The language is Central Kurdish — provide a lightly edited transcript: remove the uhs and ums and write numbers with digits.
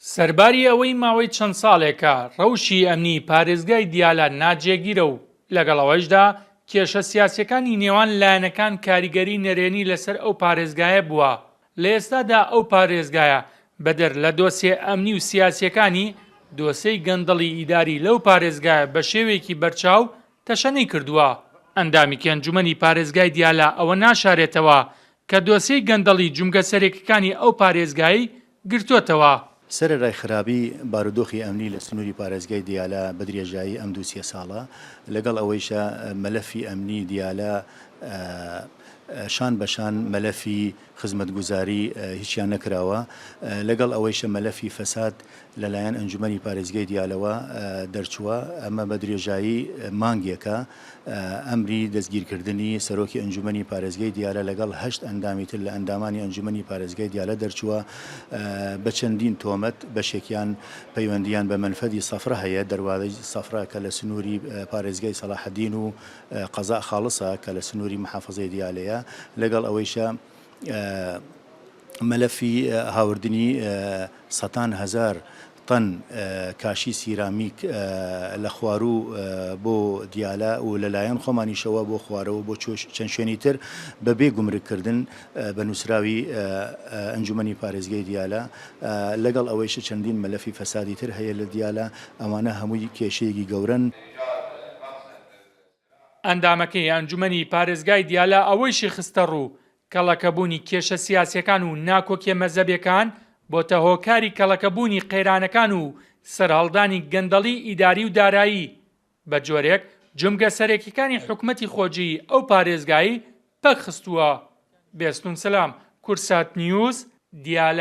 سەرباری ئەوەی ماوەی چەند ساڵێکە ڕەوشی ئەمنی پارێزگای دیالە ناجێگیرە و لەگەڵەوەشدا کێشە سیاسیەکانی نێوان لایەنەکان کاریگەری نەرێنی لەسەر ئەو پارێزگایە بووە. لە ئێستادا ئەو پارێزگایە بەدەر لە دۆسیە ئەمنی و سیاسیەکانی دۆسەی گەندەڵی ئیداری لەو پارێزگایە بە شێوەیەکی بەرچاو تەشەنەی کردووە. ئەندامێکی ئەنجومەنی پارێزگای دیالە ئەوە ناشارێتەوە کە دۆسەی گەندەڵی جومگە سەرەکیەکانی ئەو پارێزگایی گرتووەتەوە. سەرەڕای خراپی بارودۆخی ئەمنی لە سنووری پارێزگای دیالە بە درێژایی ئەم 2 ساڵە لەگەڵ ئەوەیشە مەلەفی ئەمنی دیالە شان بەشان مەلەفی خزمەتگوزاری هیچیان نەکراوە، لەگەڵ ئەوەیشە مەلەفی فەساد لەلایەن ئەنجومەنی پارێزگای دیالەوە دەرچووە. ئەمە بە درێژایی مانگێکە ئەمری دەستگیرکردنی سەرۆکی ئەنجومەنی پارێزگای دیالە لەگەڵ 8 ئەندامی تر لە ئەندامانی ئەنجومەنی پارێزگای دیالە دەرچووە بە چەندین تۆمەت بەشێکیان پەیوەندیان بە منفەدی سەفرە هەیە، دەروازەی سەفرە کە لە سنووری پارێزگای سەلاحەدین و قەزا خاڵسە کە لە سنووری محافەزەی دیالەیە، لەگەڵ ئەوەیشە مەلەفی هاوردنی 100,000 تەن کاشی سیرامیک لە خوارو بۆ دیالە و لەلایەن خۆمانیشەوە بۆ خوارەوە بۆ چەند شوێنی تر بەبێ گومرگکردن بە نووسراوی ئەنجومەنی پارێزگای دیالە، لەگەڵ ئەوەیشە چەندین مەلەفی فەسادی تر هەیە لە دیالە. ئەوانە هەمووی کێشەیەکی گەورن. ئەندامەکەی ئەنجومەنی پارێزگای دیالە ئەوەیشی خستە ڕوو کەڵەکەبوونی کێشە سیاسیەکان و ناکۆکیە مەزەبیەکان بۆتە هۆکاری کەڵەکەبوونی قەیرانەکان و سەرهەڵدانی گەندەڵی ئیداری و دارایی. بە جۆرێک جومگە سەرەکیەکانی حکومەتی خۆجی ئەو پارێزگایی پەک خستووە. بێستون سەلام، کورسات نیوز، دیالە.